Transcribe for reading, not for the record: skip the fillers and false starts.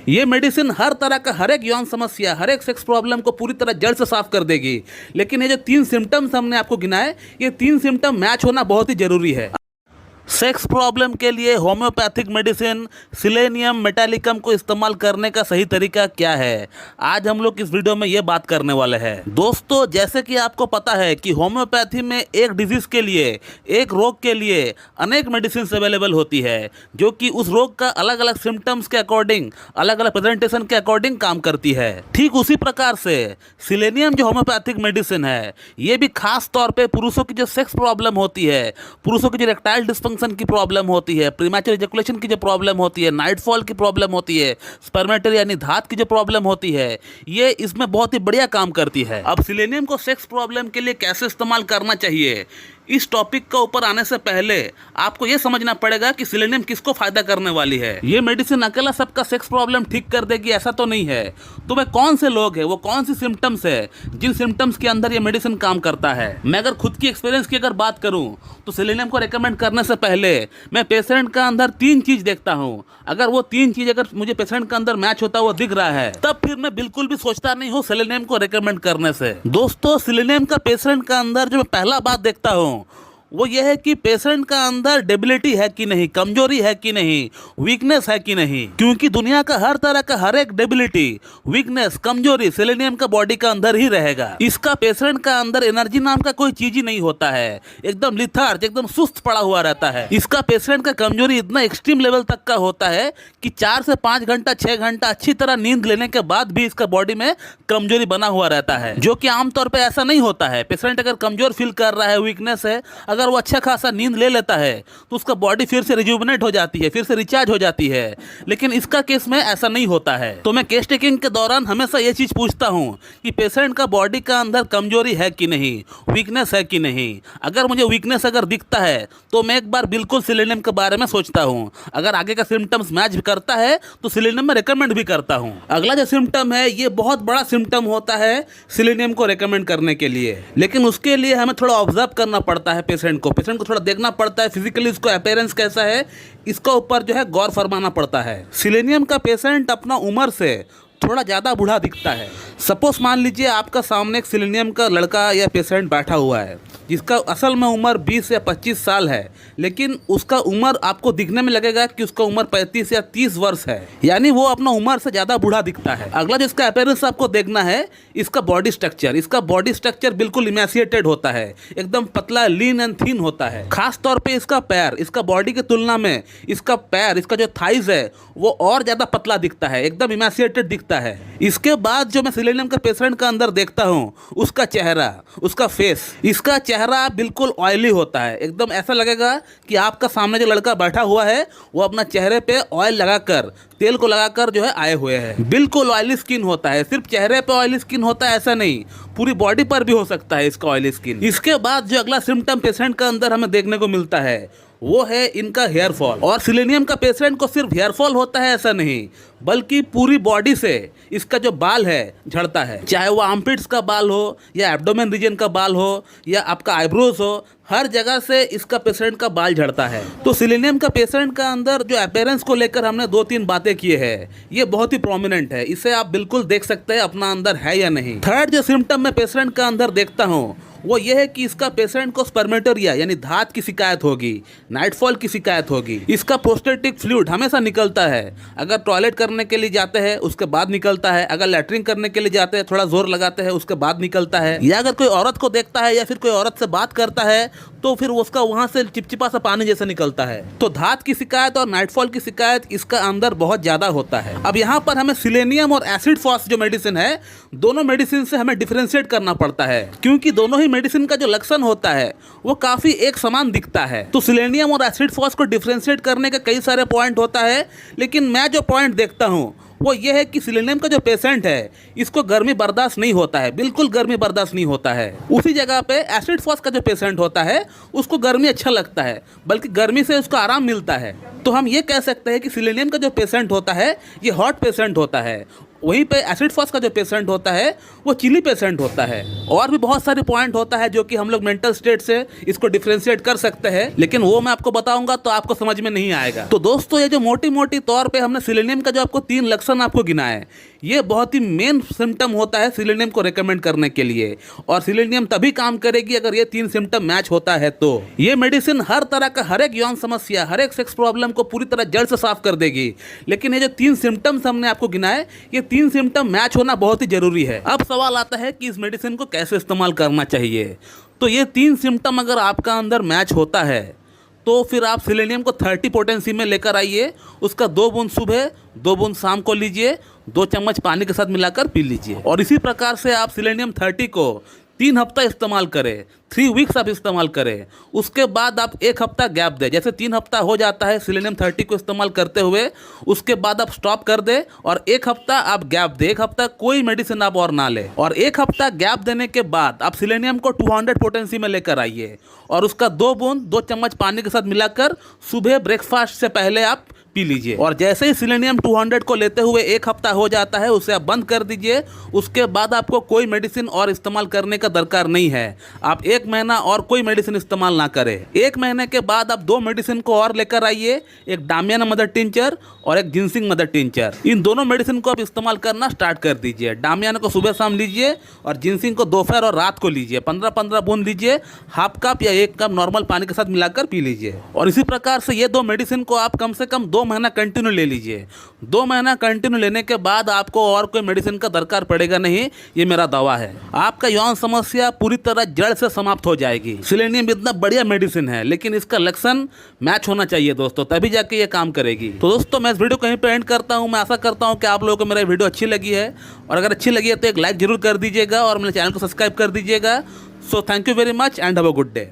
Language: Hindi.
ये मेडिसिन हर तरह का, हर एक यौन समस्या, हर एक सेक्स प्रॉब्लम को पूरी तरह जड़ से साफ कर देगी। लेकिन ये जो 3 सिम्टम्स हमने आपको गिनाए, ये 3 सिम्टम मैच होना बहुत ही जरूरी है। सेक्स प्रॉब्लम के लिए होम्योपैथिक मेडिसिन सिलेनियम मेटालिकम को इस्तेमाल करने का सही तरीका क्या है, आज हम लोग इस वीडियो में ये बात करने वाले हैं। दोस्तों, जैसे कि आपको पता है कि होम्योपैथी में एक डिजीज़ के लिए, एक रोग के लिए अनेक मेडिसिन अवेलेबल होती है, जो कि उस रोग का अलग अलग सिम्टम्स के अकॉर्डिंग, अलग अलग प्रेजेंटेशन के अकॉर्डिंग काम करती है। ठीक उसी प्रकार से सिलेनियम जो होम्योपैथिक मेडिसिन है, ये भी खास तौर पर पुरुषों की जो सेक्स प्रॉब्लम होती है, पुरुषों की जो इरेक्टाइल डिस्फंक्शन की प्रॉब्लम होती है, प्रीमैच्योर इजैकुलेशन की जो प्रॉब्लम होती है, नाइटफॉल की प्रॉब्लम होती है, स्पर्मेटरी यानी धात की जो प्रॉब्लम होती है, ये इसमें बहुत ही बढ़िया काम करती है। अब सिलेनियम को सेक्स प्रॉब्लम के लिए कैसे इस्तेमाल करना चाहिए, इस टॉपिक का ऊपर आने से पहले आपको यह समझना पड़ेगा कि सिलेनियम किसको फायदा करने वाली है। ये मेडिसिन अकेला सबका सेक्स प्रॉब्लम ठीक कर देगी ऐसा तो नहीं है। तो वे कौन से लोग हैं, वो कौन सी सिम्टम्स है जिन सिम्टम्स के अंदर ये मेडिसिन काम करता है। मैं अगर खुद की एक्सपीरियंस की अगर बात करूं तो सिलेनियम को रेकमेंड करने से पहले मैं पेशेंट का अंदर 3 चीज देखता हूँ। अगर वो 3 चीज अगर मुझे पेशेंट का अंदर मैच होता हुआ दिख रहा है, तब फिर मैं बिल्कुल भी सोचता नहीं हूँ सिलेनियम को रेकमेंड करने से। दोस्तों, सिलेनियम का पेशेंट का अंदर जो मैं पहला बात देखता हूँ वो ये है कि पेशेंट का अंदर डेबिलिटी है कि नहीं, कमजोरी है कि नहीं, वीकनेस है कि नहीं। क्योंकि दुनिया का हर तरह का हर एक डेबिलिटी, वीकनेस, कमजोरी सिलेनियम का बॉडी का अंदर ही रहेगा। इसका पेशेंट का अंदर एनर्जी नाम का कोई चीज ही नहीं होता है, एकदम लिथार्ज, एकदम सुस्त पड़ा हुआ रहता है। इसका पेशेंट का कमजोरी इतना एक्सट्रीम लेवल तक का होता है कि 4 से 5 घंटा, 6 घंटा अच्छी तरह नींद लेने के बाद भी इसका बॉडी में कमजोरी बना हुआ रहता है, जो कि आमतौर पर ऐसा नहीं होता है। पेशेंट अगर कमजोर फील कर रहा है, वीकनेस है, अगर वो अच्छा खासा नींद ले लेता है तो उसका बॉडी फिर से रिजुवनेट हो जाती है, फिर से रिचार्ज हो जाती है। लेकिन इसका केस में ऐसा नहीं होता है। तो मैं केस टेकिंग के दौरान हमेशा ये चीज पूछता हूं कि पेशेंट का बॉडी का अंदर कमजोरी है कि नहीं, वीकनेस है कि नहीं। अगर मुझे वीकनेस अगर दिखता है तो मैं एक बार बिल्कुल सिलेनियम के बारे में सोचता हूं। अगर आगे का सिम्टम्स मैच करता है तो सिलेनियम में रिकमेंड भी करता हूं। अगला जो सिम्टम है, ये बहुत बड़ा सिम्टम होता है सिलेनियम को रिकमेंड करने के लिए, लेकिन उसके लिए हमें थोड़ा ऑब्जर्व करना पड़ता है। पेशेंट को थोड़ा देखना पड़ता है, फिजिकली उसको अपीयरेंस कैसा है, इसका ऊपर जो है गौर फरमाना पड़ता है। सिलेनियम का पेशेंट अपना उम्र से थोड़ा ज़्यादा बूढ़ा दिखता है। सपोज मान लीजिए आपका सामने एक सिलेनियम का लड़का या पेशेंट बैठा हुआ है जिसका असल में उम्र 20 या 25 साल है, लेकिन उसका उम्र आपको दिखने में लगेगा कि उसका उम्र 35 या 30 वर्ष है, यानी वो अपना उम्र से ज़्यादा बूढ़ा दिखता है। अगला जो इसका अपीयरेंस आपको देखना है, इसका बॉडी स्ट्रक्चर। इसका बॉडी स्ट्रक्चर बिल्कुल इमेसिएटेड होता है, एकदम पतला, लीन एंड थिन होता है। खास तौर पे इसका पैर, इसका बॉडी की तुलना में इसका पैर, इसका जो थाइज है वो और ज़्यादा पतला दिखता है, एकदम इमेसिएटेड दिखता है। इसके बाद जो मैं सिलेनियम के पेशेंट का अंदर देखता हूँ, उसका चेहरा, उसका फेस, इसका चेहरा बिल्कुल ऑयली होता है। एकदम ऐसा लगेगा कि आपका सामने जो लड़का बैठा हुआ है वो अपना चेहरे पे ऑयल लगाकर, तेल को लगाकर जो है आए हुए हैं। बिल्कुल ऑयली स्किन होता है। सिर्फ चेहरे पे ऑयली स्किन होता है ऐसा नहीं, पूरी बॉडी पर भी हो सकता है इसका ऑयली स्किन। इसके बाद जो अगला सिम्टम पेशेंट का अंदर हमें देखने को मिलता है वो है इनका हेयर फॉल। और सिलेनियम का पेशेंट को सिर्फ हेयर फॉल होता है ऐसा नहीं, बल्कि पूरी बॉडी से इसका जो बाल है झड़ता है। चाहे वो आर्मपिट्स का बाल हो या एब्डोमेन रीजन का बाल हो या आपका आईब्रोज हो, हर जगह से इसका पेशेंट का बाल झड़ता है। तो सिलेनियम का पेशेंट का अंदर जो अपीयरेंस को लेकर हमने 2-3 बातें की है, ये बहुत ही प्रोमिनेंट है। इसे आप बिल्कुल देख सकते हैं अपना अंदर है या नहीं। थर्ड जो सिम्टम मैं पेशेंट का अंदर देखता हूँ वो ये है कि इसका पेशेंट को स्पर्मेटोरिया यानी धात की शिकायत होगी, नाइटफॉल की शिकायत होगी। इसका प्रोस्टेटिक फ्लूइड हमेशा निकलता है। अगर टॉयलेट करने के लिए जाते हैं उसके बाद निकलता है, अगर लैट्रिन करने के लिए जाते हैं थोड़ा जोर लगाते हैं उसके बाद निकलता है, या अगर कोई औरत को देखता है या फिर कोई औरत से बात करता है तो फिर उसका वहां से चिपचिपा सा पानी जैसा निकलता है। तो धात की शिकायत और नाइटफॉल की शिकायत इसका अंदर बहुत ज्यादा होता है। अब यहाँ पर हमें सिलेनियम और एसिड फॉस जो मेडिसिन है, दोनों मेडिसिन से हमें डिफरेंशिएट करना पड़ता है, क्योंकि दोनों ही मेडिसिन का जो लक्षण होता है वो काफी एक समान दिखता है। तो सिलेनियम और एसिड फॉस को डिफरेंशिएट करने के कई सारे पॉइंट होता है, लेकिन मैं जो पॉइंट देखता हूँ वो ये है कि सिलेनियम का जो पेशेंट है इसको गर्मी बर्दाश्त नहीं होता है, बिल्कुल गर्मी बर्दाश्त नहीं होता है। उसी जगह पे एसिड फॉस का जो पेशेंट होता है उसको गर्मी अच्छा लगता है, बल्कि गर्मी से उसको आराम मिलता है। तो हम ये कह सकते हैं कि सिलेनियम का जो पेशेंट होता है ये हॉट पेशेंट होता है वहीं पे एसिड फॉस का जो पेशेंट होता है वो चिली पेशेंट होता है। और भी बहुत सारे पॉइंट होता है जो कि हम लोग मेंटल स्टेट से इसको डिफरेंशिएट कर सकते हैं, लेकिन वो मैं आपको बताऊंगा तो आपको समझ में नहीं आएगा। तो दोस्तों ये जो मोटी मोटी तौर पे हमने सिलेनियम का जो आपको 3 लक्षण आपको गिनाए, ये बहुत ही मेन सिम्टम होता है सिलेनियम को रेकमेंड करने के लिए। और सिलेनियम तभी काम करेगी अगर ये 3 सिम्टम मैच होता है। तो ये मेडिसिन हर तरह का, हर एक यौन समस्या, हर एक सेक्स प्रॉब्लम को पूरी तरह जड़ से साफ कर देगी। लेकिन ये जो 3 सिम्टम्स हमने आपको गिनाए, ये 3 सिम्टम मैच होना बहुत ही जरूरी है। अब सवाल आता है कि इस मेडिसिन को कैसे इस्तेमाल करना चाहिए। तो ये 3 सिम्टम अगर आपका अंदर मैच होता है तो फिर आप सिलेनियम को 30 पोटेंसी में लेकर आइए। उसका 2 बूंद सुबह, 2 बूंद शाम को लीजिए, 2 चम्मच पानी के साथ मिलाकर पी लीजिए। और इसी प्रकार से आप सिलेनियम 30 को 3 हफ्ता इस्तेमाल करें, 3 वीक्स आप इस्तेमाल करें। उसके बाद आप 1 हफ्ता गैप दें। जैसे 3 हफ्ता हो जाता है सिलेनियम 30 को इस्तेमाल करते हुए, उसके बाद आप स्टॉप कर दें और 1 हफ्ता आप गैप दें। 1 हफ्ता कोई मेडिसिन आप और ना लें। और 1 हफ्ता गैप देने के बाद आप सिलेनियम को 200 पोटेंसी में लेकर आइए और उसका 2 बूंद 2 चम्मच पानी के साथ मिलाकर सुबह ब्रेकफास्ट से पहले आप पी लीजिए। और जैसे ही सिलेनियम 200 को लेते हुए 1 हफ्ता हो जाता है, उसे आप बंद कर दीजिए। उसके बाद आपको कोई मेडिसिन और इस्तेमाल करने का दरकार नहीं है। आप 1 महीना और कोई मेडिसिन इस्तेमाल ना करें। 1 महीने के बाद आप 2 मेडिसिन को और लेकर आइए, एक डामियाना मदर टिंचर और एक जिनसिंग मदर टिंचर। इन दोनों मेडिसिन को आप इस्तेमाल करना स्टार्ट कर दीजिए। डामियाना को सुबह शाम लीजिए और जिनसिंग को दोपहर और रात को लीजिए। 15-15 बूंद लीजिए, हाफ कप या 1 कप नॉर्मल पानी के साथ मिलाकर पी लीजिए। और इसी प्रकार से ये 2 मेडिसिन को आप कम से कम 2 महीना कंटिन्यू ले लीजिए। 2 महीना कंटिन्यू लेने के बाद आपको और कोई मेडिसिन का दरकार पड़ेगा नहीं, ये मेरा दावा है। आपका यौन समस्या पूरी तरह जड़ से समाप्त हो जाएगी। सिलेनियम इतना बढ़िया मेडिसिन है, लेकिन इसका लक्षण मैच होना चाहिए दोस्तों, तभी जाके ये काम करेगी। तो दोस्तों मैं इस वीडियो को यहीं पे एंड करता हूँ। मैं आशा करता हूँ कि आप लोगों को मेरा वीडियो अच्छी लगी है, और अगर अच्छी लगी है तो एक लाइक जरूर कर दीजिएगा और मेरे चैनल को सब्सक्राइब कर दीजिएगा। So thank you very much and have a good day.